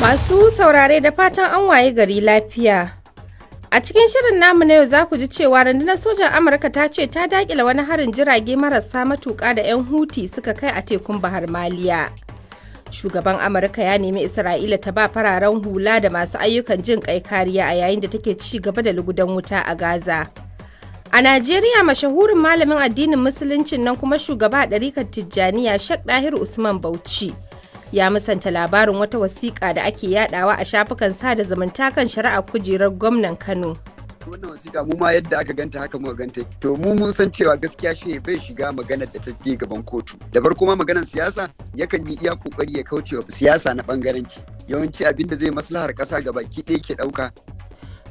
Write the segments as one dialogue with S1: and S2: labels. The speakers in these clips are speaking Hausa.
S1: Masu saurare da fatan an waye gari lafiya. A cikin shirin namu na yau za ku ji cewa rundunar sojan Amurka ta ce ta daƙile wani harin jirage marasa matuƙa da 'yan Huti suka kai a tekun Bahar Maliya. Shugaban Amurka ya nemi Isra'ila ta ba fararen hula da masu ayyukan jin ƙai kariya a yayin da take ci gaba da lugudan wuta a Gaza. A Najeriya mashahurin malamin addinin Musuluncin nan kuma shugaba a ɗarikar Tijjaniya Sheikh Dahiru Bauchi. Ya musanta labarin wata wasiƙa da ake yadawa a shafukan sada zumunta kan shari'ar kujerar gwamnan Kano.
S2: Wannan wasiƙa mu ma yadda aka ganta haka muka ganta. To mu mun san cewa gaskiya shi bai shiga maganar da ta je gaban kotu. Da bar kuma maganar siyasa yakan yi iya kokari ya kauce wa siyasa na bangaranci. Yawanci abinda zai maslahar ƙasa gabaki ɗaya ke ɗauka.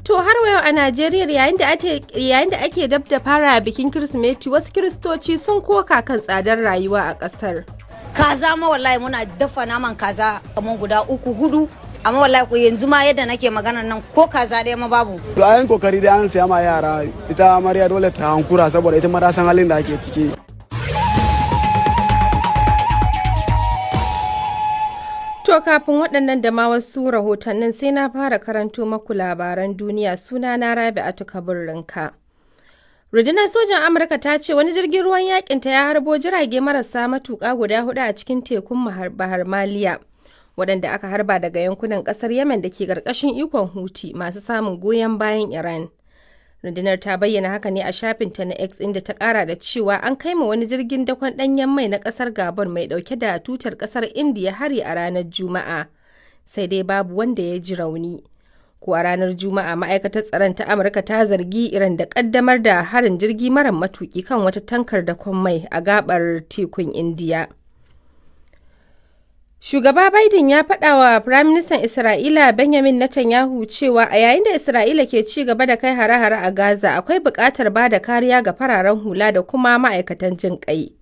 S1: To har yau a Najeriya yayin da ake dab da fara bikin Kirsimeti wasu Kiristoci sun koka kan tsadar rayuwa a ƙasar.
S3: Kaza ma wallahi muna dafa naman kaza kamar guda 3-4 amma wallahi yanzu ma yadda nake magana nan ko kaza dai ma babu.
S4: To ayin kokari dai an siya ma yara ita Mariya dole ta hankura saboda ita ma ta san halin da ake ciki.
S1: To kafin waɗannan da ma wasu rahotannin sai na fara karanto maku labaran duniya sunana Rabi'atu Kabirinka. Rundunar sojan Amurka ta ce wani jirgin ruwan yakinta ya harbo jirage marasa matuƙa guda 4 a cikin tekun Bahar Maliya, waɗanda aka harba daga yankunan ƙasar Yemen da ke ƙarƙashin ikon Houthi masu samun goyon bayan Iran. Rundunar ta bayyana haka ne a shafinta na X inda ta ƙara da cewa an kai ma wani jirgin dakon ɗanyen mai na ƙasar Gabon mai ɗauke da tutar ƙasar Indiya hari a ranar Juma'a, sai dai babu wanda ya ji rauni. Ko a ranar Juma'a ma'aikatar tsaron ta Amurka ta zargi Iran da kaddamar da harin jirgi mara matuki kan wata tankar dakon mai a gabar tekun Indiya. Shugaba Biden ya faɗa wa Firaministan Isra'ila Benjamin Netanyahu cewa a yayin da Isra'ila ke ci gaba da kai hare-hare a Gaza akwai buƙatar ba da kariya ga fararen hula da kuma ma'aikatan jin ƙai.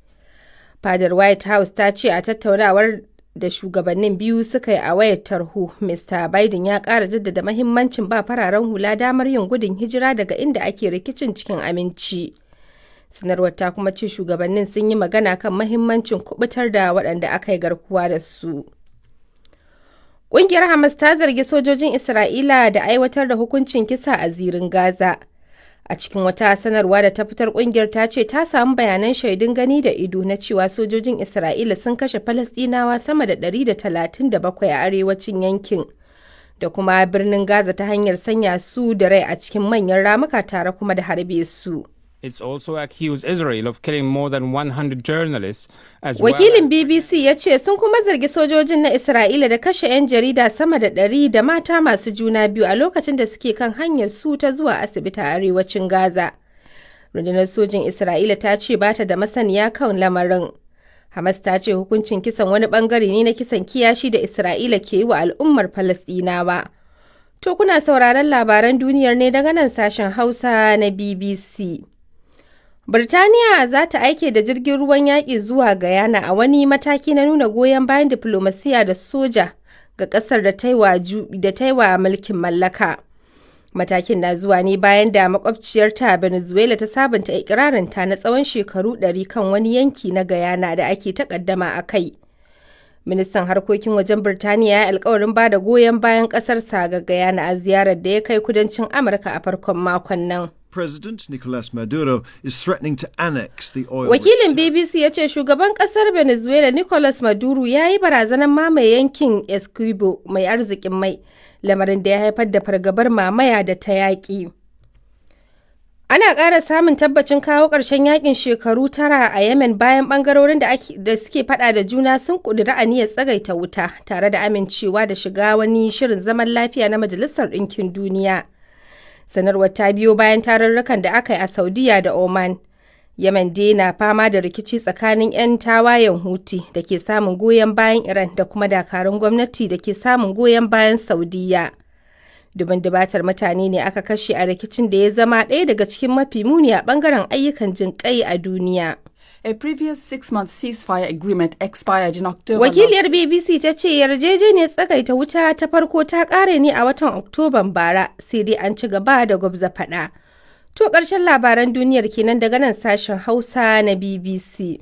S1: Fadar White House ta ce a tattaunawar da shugabannin biyu suka yi a wayar tarho, Mr. Biden ya ƙara jaddada mahimmancin ba fararen hula damar yin gudun hijira daga inda ake rikicin cikin aminci. Sanarwar ta kuma ce shugabannin sun yi magana kan mahimmancin kubutar da waɗanda aka yi garkuwa da su. Ƙungiyar Hamas ta zargi sojojin Isra'ila da aiwatar da hukuncin kisa a zirin Gaza. A cikin wata sanarwa da ta fitar ƙungiyar ta ce ta samu bayanan shaidun gani da ido na cewa sojojin Isra'ila sun kashe Falasɗinawa sama da 137 a arewacin yankin da kuma birnin Gaza ta hanyar sanya su da rai a cikin manyan ramuka tare kuma da harbe su.
S5: It's also accused Israel of killing more than 100 journalists as
S1: Wakilin BBC ya ce sun kuma zargi sojojin na Isra'ila da kashe 'yan jarida sama da 100 da mata masu juna biyu a lokacin da suke kan hanyar su ta zuwa asibiti a arewacin Gaza. Rundunar sojin Isra'ila ta ce ba ta da masaniya kan lamarin. Hamas ta ce hukuncin kisan wani bangare ne na kisan kiyashi da Isra'ila ke yi wa al'ummar Falasɗinawa. To kuna sauraron labaran duniyar ne daga nan sashen Hausa na BBC. Birtaniya za ta aike da jirgin ruwan yaƙi zuwa Guyana a wani mataki na nuna goyon bayan diflomasiya da soja ga ƙasar da ta yi wa mulkin mallaka. Matakin na zuwa ne bayan da makwabciyarta Venezuela ta sabunta ikirarinta na tsawon shekaru 100 kan wani yanki na Guyana da ake takaddama a kai. Ministan harkokin wajen Birtaniya ya yi alkawarin ba da goyon bayan ƙasarsa ga Guyana a ziyarar da ya kai kudancin Amurka a farkon makon nan.
S6: President Nicolas Maduro is threatening to annex the oil.
S1: Wakilin BBC ya ce shugaban kasar Venezuela Nicolas Maduro ya yi barazanar mamaye yankin Essequibo mai arzikin mai, lamarin da ya haifar da fargabar mamaya da ta yaƙi. Ana ƙara samun tabbacin kawo ƙarshen yakin shekaru 9 a Yemen bayan ɓangarorin da suke faɗa da juna sun ƙudiri aniyar tsagaita wuta tare da amincewa da shiga wani shirin zaman lafiya na Majalisar Ɗinkin Duniya. Sanarwar ta biyo bayan tarurrukan da aka yi a Saudiya da Oman. Yemen dai na fama da rikici tsakanin 'yan tawayen Houthi da ke samun goyon bayan Iran da kuma dakarun gwamnati da ke samun goyon bayan Saudiya. Dubin dubatar mutane ne aka kashe a rikicin da ya zama ɗaya daga cikin mafi muni a ɓangaren ayyukan jinƙai a duniya.
S7: A previous 6-month ceasefire agreement expired in October.
S1: Wakiliyar BBC ta ce yarjejeniyar tsagaita wuta ta farko ta ƙare ne a watan Oktoban bara, sai dai an ci gaba da gwabza faɗa. To ƙarshen labaran duniyar kenan daga nan sashen Hausa na BBC.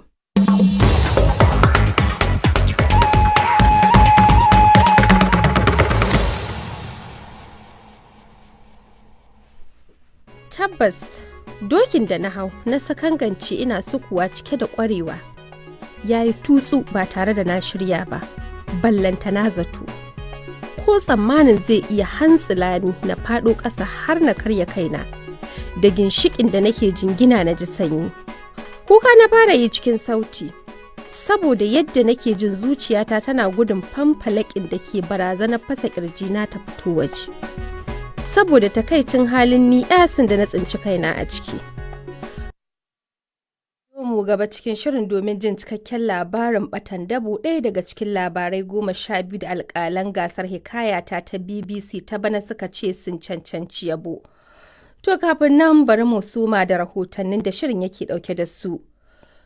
S1: Tabbas dokin da na hau na sakangance ina sukuwa cike da ƙwarewa. Ya yi tutsu ba tare da na shirya ba, ballanta na zato. Ko tsammanin zai iya hantsila ni na faɗo ƙasa har na karya kaina. Da ginshiƙin da nake jingina na ji sanyi. Kuka na fara yi cikin sauti, saboda yadda nake jin zuciyata tana gudun famfalakin da ke barazanar fasa ƙirjina ta fito waje. Saboda takaicin halin ni yasin da na tsinci kaina a ciki. Mu gaba cikin shirin domin jin cikakken labarin batan dabo, ɗaya daga cikin labarai 12 da alƙalan gasar hikayata ta BBC ta bana suka ce sun cancanci yabo. To kafin nan bari mu suma da rahotannin da shirin yake ɗauke da su.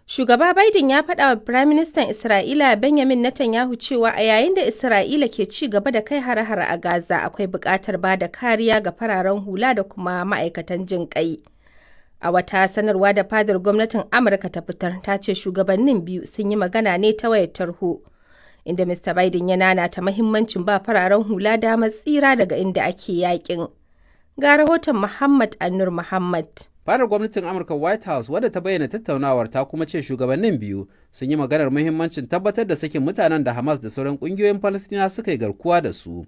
S1: Shugaba Biden ya faɗa wa Firaministan Isra'ila Benjamin Netanyahu cewa a yayin da Isra'ila ke ci gaba da kai hare-hare a Gaza akwai buƙatar ba da kariya ga fararen hula da kuma ma'aikatan jin ƙai. A wata sanarwa da fadar gwamnatin Amurka ta fitar, ta ce shugabannin biyu sun yi magana ne ta wayar tarho, inda Mr. Biden ya nanata mahimmancin ba fararen hula damar tsira daga inda ake yakin. Ga rahoton Muhammad Anur Muhammad.
S8: Fadar gwamnatin Amurka White House wadda ta bayyana tattaunawar ta kuma ce shugabannin biyu sun yi maganar muhimmancin tabbatar da sakin mutanen da Hamas da sauran kungiyoyin Falasɗina suka yi garkuwa da su.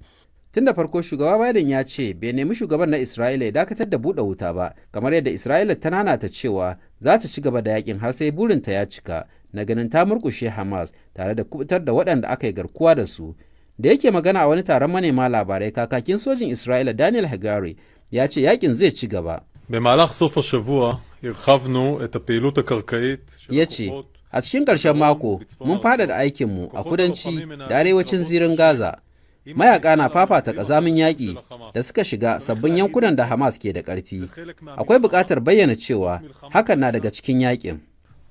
S8: Tun da farko shugaba Biden ya ce bai nemi shugaban na Isra'ila ya dakatar da buɗe wuta ba, kamar yadda Isra'ila ta nanata cewa za ta ci gaba da yakin har sai burinta ya cika na ganin ta murƙushe Hamas tare da kubutar da waɗanda aka yi garkuwa da su. Da yake magana a wani taron manema labarai, kakakin sojin Isra'ila Daniel Hagari ya ce yakin zai ci gaba.
S9: במהלך סוף השבוע הרחבנו את הפעילות הקרקעית של
S8: הכוחות. A cikin ƙarshen mako mun faɗaɗa aikinmu a kudanci da arewacin zirin Gaza. Mayaƙa na fafata ƙazamin yaƙi da suka shiga sabbin yankunan da Hamas ke da ƙarfi. Akwai buƙatar bayyana cewa hakan na daga cikin yaƙin.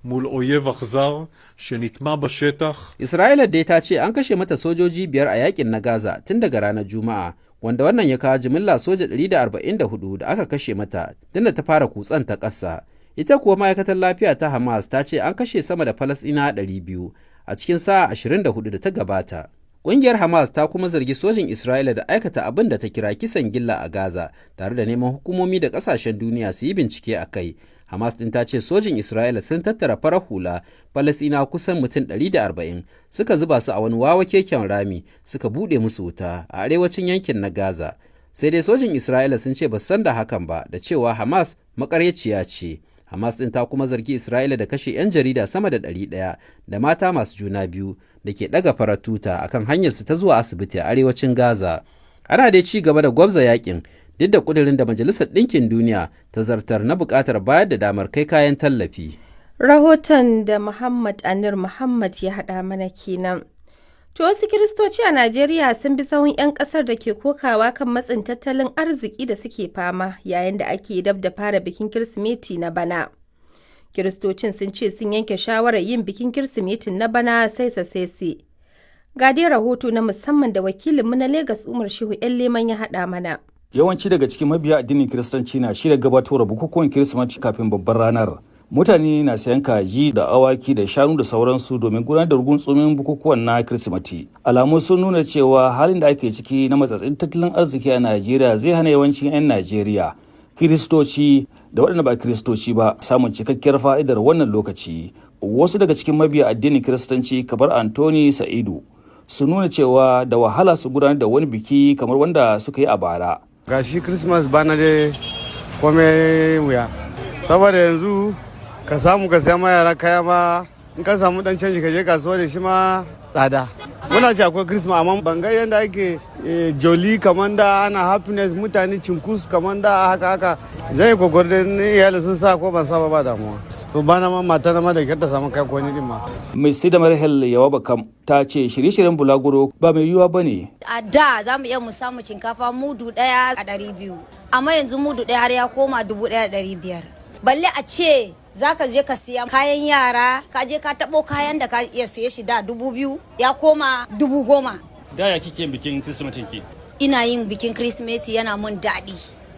S9: מול אויב אכזר שנטמע בשטח.
S8: Isra'ila dai ta ce an kashe mata sojoji 5 a yaƙin na Gaza tun daga ranar Juma'a, wanda wannan ya kawo jimilla soja 144 da aka kashe mata tun da ta fara kutsan ta ƙasa. Ita kuwa ma'aikatar lafiya ta Hamas ta ce an kashe sama da Falasɗinawa 200 a cikin sa'a 24 da ta gabata. Ƙungiyar Hamas ta kuma zargi sojin Isra'ila da aikata abin da ta kira kisan gilla a Gaza, tare da neman hukumomi da ƙasashen duniya su yi bincike a kai. Hamas ɗin ta ce sojin Isra'ila sun tattara farar hula Falasɗinawa kusan mutum 140 suka zuba su a wani wawa keken rami suka buɗe musu wuta a arewacin yankin na Gaza. Sai dai sojin Isra'ila sun ce ba san da hakan ba, da cewa Hamas maƙaryaciya ce. Hamas ɗin ta kuma zargi Isra'ila da kashe 'yan jarida sama da 100 da mata masu juna biyu da ke ɗaga farar tuta akan hanyarsu ta zuwa asibiti a arewacin Gaza. Ana dai ci gaba da gwabza yakin duk da ƙudurin da Majalisar Ɗinkin Duniya ta zartar na buƙatar bayar da damar kai kayan tallafi.
S1: Rahoton da Muhammad Anur Muhammad ya haɗa mana kenan. To wasu Kiristoci a Najeriya sun bi sahun 'yan ƙasar da ke kokawa kan matsin tattalin arziki da suke fama yayin da ake dab da fara bikin Kirsimeti na bana. Kiristocin sun ce sun yanke shawarar yin bikin Kirsimetin na bana sai. Ga dai rahoto na musamman da wakilinmu na Legas Umar Shehu 'yan Leman ya haɗa mana.
S10: Yawanci daga cikin mabiya addinin Kiristanci na shirya gabatar bukukuwan Kirsimeti kafin babbar ranar. Mutane na sayan kaji da awaki da shanu da sauransu domin gudanar da rugunsumin bukukuwan na Kirsimeti. Alamu sun nuna cewa halin da ake ciki na matsatsin tattalin arziki a Najeriya zai hana yawancin 'yan Najeriya, Kiristoci da waɗanda ba Kiristoci ba, samun cikakkiyar fa'idar wannan lokaci. Wasu daga cikin mabiya addinin Kiristanci kamar Anthony Sa'idu sun nuna cewa da wahala su gudanar da wani biki kamar wanda suka yi a bara.
S4: Gashi Christmas bana dai kome wuya. Saboda yanzu ka samu ka saya ma yara kaya ma, in ka samu dan canji ka je kasuwa da shi ma tsada. Muna ci akwai Christmas amma ban ga yanda ake jolly kamar da ana happiness mutane cinkus kamar da haka. Zai kokarin iyalin sun sa ko ban saba ba damuwa. To bana ma mata na ma da kyar ta samu kai ko ni din ma.
S10: Mai sai da Marhel Yawaba kam ta ce shirye-shiryen bulaguro ba mai yiwuwa bane.
S3: A da za mu iya mu samu shinkafa mudu 1 a 200, amma yanzu mudu 1 har ya koma 1,500. Balle a ce za ka je ka siya kayan yara, ka je ka taɓo kayan da ka iya siye shi da 2,000 ya koma 10,000.
S10: Da ya kike bikin Kirsimetin ki?
S3: Ina yin bikin Kirsimeti yana mun daɗi.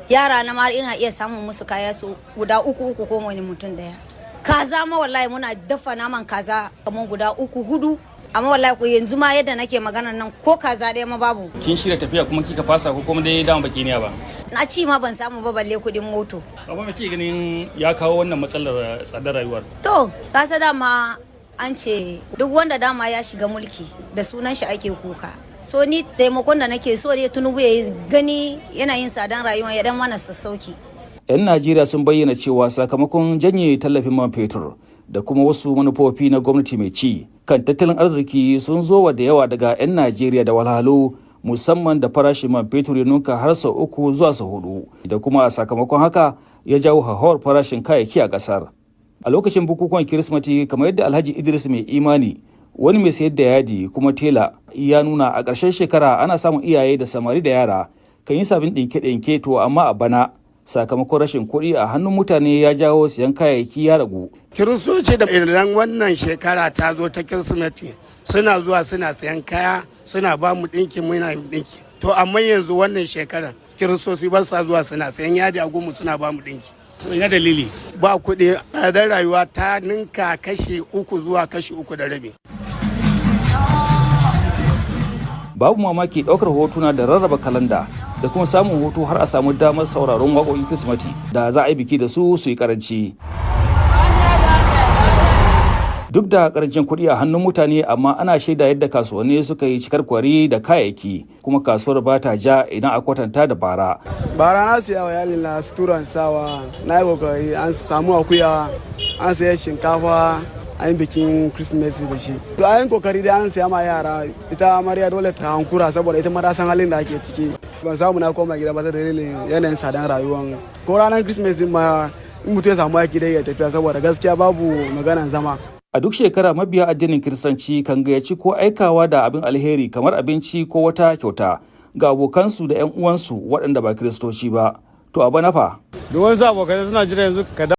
S3: Yara na ma ina iya samun musu kaya su guda 3 ko wani mutum daya. Kaza ma wallahi muna dafa naman kaza kamar guda 3-4 amma wallahi ko yanzu ma yadda nake magana nan ko kaza ɗaya ma babu.
S10: Kin shirya tafiya kuma kika fasa ko kuma dai dama baki niya ba?
S3: Na ci ma ban samu ba balle kuɗin moto.
S10: Amma me kike ganin ya kawo wannan matsalar tsadar rayuwar?
S3: To kasa dama an ce duk wanda dama ya shiga mulki da sunan shi ake kuka. So ni taimakon da nake so dai Tinubu ya gani yanayin tsadan rayuwa ya dan mana sassauki.
S10: 'Yan Najeriya sun bayyana cewa sakamakon janye tallafin man fetur da kuma wasu manufofi na gwamnati mai ci kan tattalin arziki sun zo wa da yawa daga 'yan Najeriya da walhalu musamman da farashin man fetur ya nunka har sau 3 zuwa sau 4 da kuma a sakamakon haka ya jawo hauhawar farashin kayayyaki a kasar. A lokacin bukukuwan Kirsimeti kamar yadda Alhaji Idris mai imani wani mai sayar da yadi kuma tela ya nuna a ƙarshen shekara ana samun iyaye da samari da yara kan yi sabin ɗinke-ɗinke to amma a bana sakamakon rashin kuɗi a hannun mutane ya jawo siyan kayayyaki ya ragu.
S4: Kiristoci da idan wannan shekara ta zo ta Kirsimeti suna zuwa suna sayan kaya suna ba mu ɗinki muna ɗinki. To amma yanzu wannan shekara Kiristoci ba sa zuwa suna sayan yadi a gumu suna ba mu ɗinki.
S10: Ina dalili?
S4: Ba kuɗi, tsadar rayuwa ta ninka kashi 3 zuwa kashi 3.5.
S10: Babu mamaki ɗaukar hotuna da rarraba kalanda da kuma samun hutu har a samu damar sauraron waƙoƙin Kirsimeti da za a yi biki da su yi karanci. Duk da karancin kuɗi a hannun mutane amma ana shaida yadda kasuwanni suka yi cikar kwari da kayayyaki kuma kasuwar ba ta ja idan a kwatanta da bara.
S11: Bara na siya wa yalin na suturan sawa na yi kokari an samu akuya an saya shinkafa an yi bikin Christmas da shi. To an yi kokari da an siya ma yara ita amarya dole ta hankura saboda ita ma san halin da ake ciki. Ban samu na koma gida ba ta dalilin yanayin tsadan rayuwan. Ko ranar Christmas ma in mutum ya samu aiki dai ya tafiya saboda gaskiya babu maganan zama.
S10: A duk shekara mabiya addinin Kiristanci kan gayyaci ko aikawa da abin alheri kamar abinci ko wata kyauta ga abokansu da 'yan uwansu waɗanda ba Kiristoci ba. To a bana fa?
S4: Duk wasu abokanai suna jira yanzu ka